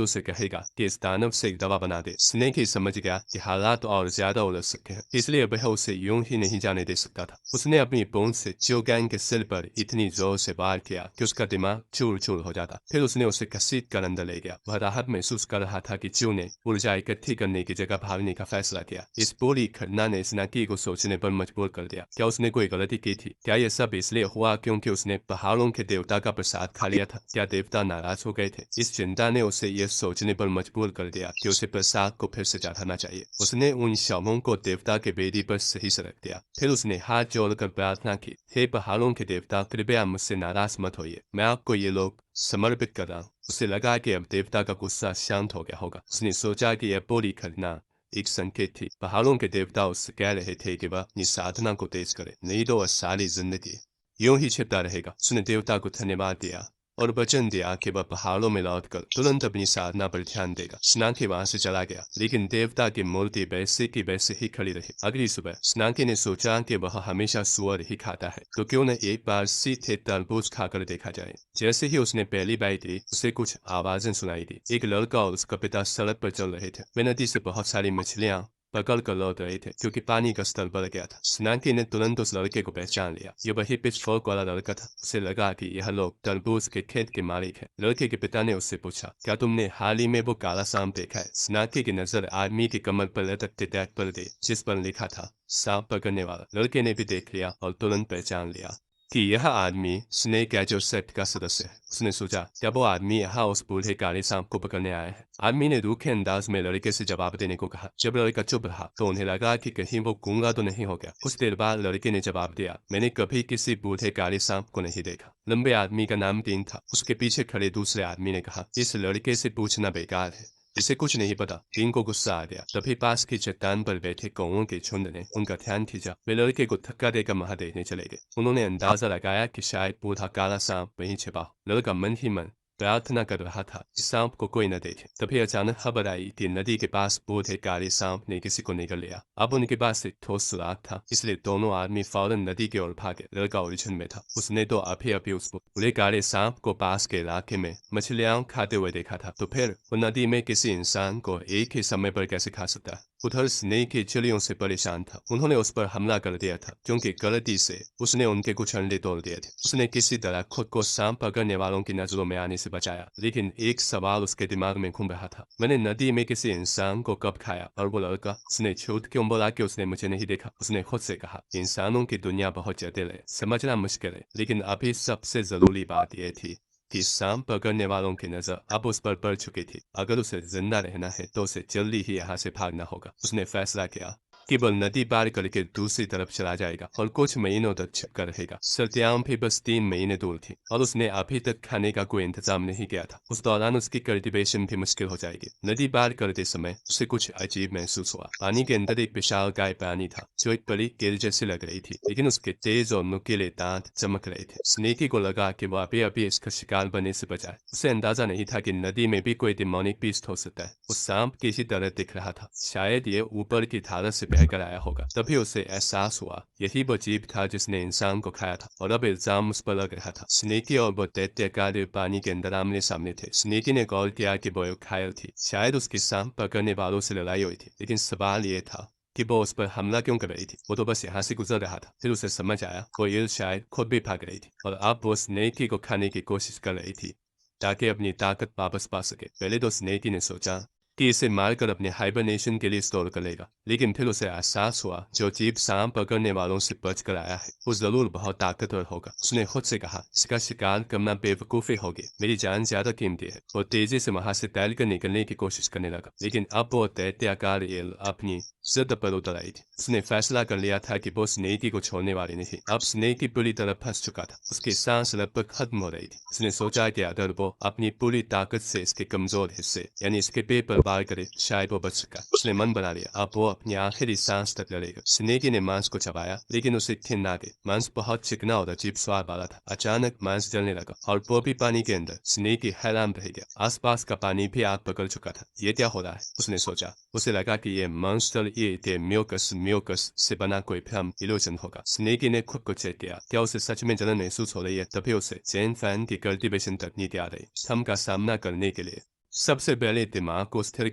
उसे कहेगा कि इस दानव से एक दवा बना दे। स्नेक ही समझ गया कि हालात और ज्यादा उलझ सकते हैं, इसलिए वह उसे यूं ही नहीं जाने दे सकता था। उसने अपनी पूंछ से च्योगैंग के सिर पर इतनी जोर से वार किया कि उसका दिमाग चूर चूर हो जाता। फिर उसने उसे घसीट कर अंदर ले गया। वह राहत महसूस कर रहा था कि च्यू ने ऊर्जा इकट्ठी करने की जगह भागने का फैसला किया। इस पूरी घटना ने स्नाकी को सोचने पर मजबूर कर दिया। क्या उसने कोई गलती की थी? क्या यह सब इसलिए हुआ क्योंकि उसने पहाड़ों के देवता का प्रसाद खा लिया था? क्या देवता नाराज हो गए थे? इस चिंता ने उसे यह सोचने पर मजबूर कर दिया कि उसे प्रसाद को फिर से चढ़ाना चाहिए। उसने उन शवों को देवता के बेदी पर सही से रख दिया। फिर उसने हाथ जोड़कर प्रार्थना की, हे पहाड़ों के देवता, कृपया मुझसे नाराज मत होइए, मैं आपको ये लोग समर्पित कर रहा हूँ। उसे लगा कि अब देवता का गुस्सा शांत हो गया होगा। उसने सोचा कि यह पूरी घटना एक संकेत थी। पहाड़ों के देवता उससे कह रहे थे कि वह अपनी साधना को तेज करे, नहीं तो वह सारी जिंदगी यूं ही छिपता रहेगा। उसने देवता को धन्यवाद दिया और वचन दिया कि वह पहाड़ों में लौटकर तुरंत अपनी साधना पर ध्यान देगा। स्नाकी वहां से चला गया, लेकिन देवता की मूर्ति वैसे की वैसे ही खड़ी रही। अगली सुबह स्नाकी ने सोचा कि वह हमेशा सुअर ही खाता है, तो क्यों न एक बार सीधे तरबूज खाकर देखा जाए। जैसे ही उसने पहली बाइट ली, उसे कुछ आवाजें सुनाई दी। एक लड़का और उसका पिता सड़क पर चल रहे थे। वे नदी से बहुत सारी मछलियां पकड़ कर लौट रहे थे क्योंकि पानी का स्तर बढ़ गया था। स्नाकी ने तुरंत उस लड़के को पहचान लिया। यह वही पिचफोर्क वाला लड़का था। उसे लगा कि यह लोग तरबूज के खेत के मालिक हैं। लड़के के पिता ने उससे पूछा, क्या तुमने हाल ही में वो काला सांप देखा है? स्नाकी की नजर आदमी की कमर पर लटकते टैग पर गई, जिस पर लिखा था सांप पकड़ने वाला। लड़के ने भी देख लिया और तुरंत पहचान लिया कि यह आदमी स्नेक एजर सेट का सदस्य है। उसने सोचा, क्या वो आदमी यहाँ उस बूढ़े काले सांप को पकड़ने आया है? आदमी ने रूखे अंदाज में लड़के से जवाब देने को कहा। जब लड़का चुप रहा तो उन्हें लगा कि कहीं वो गूंगा तो नहीं हो गया। कुछ देर बाद लड़के ने जवाब दिया, मैंने कभी किसी बूढ़े काले सांप को नहीं देखा। लंबे आदमी का नाम टीन था। उसके पीछे खड़े दूसरे आदमी ने कहा, इस लड़के से पूछना बेकार है, इसे कुछ नहीं पता। टीन को गुस्सा आ गया। तभी पास की चट्टान पर बैठे कौओं के झुंड ने उनका ध्यान खींचा। वे लड़के को धक्का देकर वहां देखने चले गए। उन्होंने अंदाजा लगाया कि शायद बूढ़ा काला सांप वहीं छिपा हो। लड़का मन ही मन प्रार्थना कर रहा था कि सांप को कोई न देखे। तभी अचानक खबर आई कि नदी के पास बूढ़े काले सांप ने किसी को निगल लिया। अब उनके पास एक ठोस सुराग था, इसलिए दोनों आदमी फौरन नदी की ओर भागे। लड़का उलझन में था। उसने तो अभी उस बूढ़े काले सांप को पास के इलाके में मछलियां खाते हुए देखा था, तो फिर वो नदी में किसी इंसान को एक ही समय पर कैसे खा सकता है? उधर स्नेक की चिड़ियों से परेशान था। उन्होंने उस पर हमला कर दिया था क्योंकि गलती से उसने उनके कुछ अंडे तोड़ दिए थे। उसने किसी तरह खुद को सांप पकड़ने वालों की नजरों में आने से बचाया, लेकिन एक सवाल उसके दिमाग में घूम रहा था, मैंने नदी में किसी इंसान को कब खाया? और वो लड़का, उसने झूठ क्यों बोला कि उसने मुझे नहीं देखा? उसने खुद से कहा, इंसानों की दुनिया बहुत जटिल है, समझना मुश्किल है, लेकिन अभी सबसे जरूरी बात यह थी कि सांप पकड़ने वालों की नजर अब उस पर पड़ चुकी थी। अगर उसे जिंदा रहना है तो उसे जल्दी ही यहाँ से भागना होगा। उसने फैसला किया कि वह नदी पार करके दूसरी तरफ चला जाएगा और कुछ महीनों तक छिपकर रहेगा। सर्दियां भी बस 3 महीने दूर थी और उसने अभी तक खाने का कोई इंतजाम नहीं किया था। उस दौरान उसकी कल्टीवेशन भी मुश्किल हो जाएगी। नदी पार करते समय उसे कुछ अजीब महसूस हुआ। पानी के अंदर एक विशाल गाय प्राणी था जो एक बड़ी कील जैसी लग रही थी, लेकिन उसके तेज और नुकीले दांत चमक रहे थे। स्नेकी को लगा कि वह अभी इसका शिकार बनने से बचा है। उसे अंदाजा नहीं था कि नदी में भी कोई डिमोनिक बीस्ट हो सकता है। उस सांप किसी तरह दिख रहा था, शायद ये ऊपर की धारा से बहकर आया होगा। तभी उसे एहसास हुआ यही वो जीव था जिसने इंसान को खाया था और अब इल्जाम उस पर लग रहा था। स्नेकी और वो दैत्यकार पानी के अंदर आमने सामने थे। स्नेकी ने गौर किया कि वो एक घायल थी, शायद उसके सांप पकड़ने वालों से लड़ाई हुई थी, लेकिन सवाल ये था कि वो उस पर हमला क्यों कर रही थी? वो तो बस यहाँ से गुजर रहा था। फिर उसे समझ आया वो ईल शायद खुद भी भाग रही थी और अब वो स्नेकी को खाने की कोशिश कर रही थी ताकि अपनी ताकत वापस पा सके। पहले तो स्नेकी ने सोचा कि इसे मारकर अपने हाइबरनेशन के लिए स्टोर कर लेगा, लेकिन फिर उसे एहसास हुआ जो जीव सांप पकड़ने वालों से बच कर आया है वो जरूर बहुत ताकतवर होगा। उसने खुद से कहा, इसका शिकार करना बेवकूफी होगी, मेरी जान ज्यादा कीमती है। वो तेजी से वहां से तैर कर निकलने की कोशिश करने लगा, लेकिन अब वो दैत्याकार ईल अपनी जिद पर उतर आई थी। उसने फैसला कर लिया था कि वो स्नेकी को छोड़ने वाली नहीं। अब स्नेकी पूरी तरह फंस चुका था, उसकी सांस लगभग खत्म हो रही थी। उसने सोचा कि अगर वो अपनी पूरी ताकत से इसके कमजोर हिस्से यानी इसके पेट पर वार करे शायद वो बच सका। उसने मन बना लिया अब वो अपनी आखिरी सांस तक लड़ेगा। स्नेकी ने मांस को चबाया, लेकिन उसे घिन आ गई। मांस बहुत चिकना और अजीब स्वाद वाला था। अचानक मांस जलने लगा और वो भी पानी के अंदर। स्नेकी हैरान रह गया, आसपास का पानी भी आग पकड़ चुका था। ये क्या हो रहा है? उसने सोचा। उसे लगा कि ये मॉन्स्टर ये म्यूकस से बना कोई भ्रम इल्यूजन होगा। स्नेकी ने खुद को चेक किया, क्या उसे सच में जलन महसूस हो रही है? तभी उसे चेन फैन की कल्टीवेशन तकनीक आ रही। थम का सामना करने के लिए सबसे पहले दिमाग को स्थिर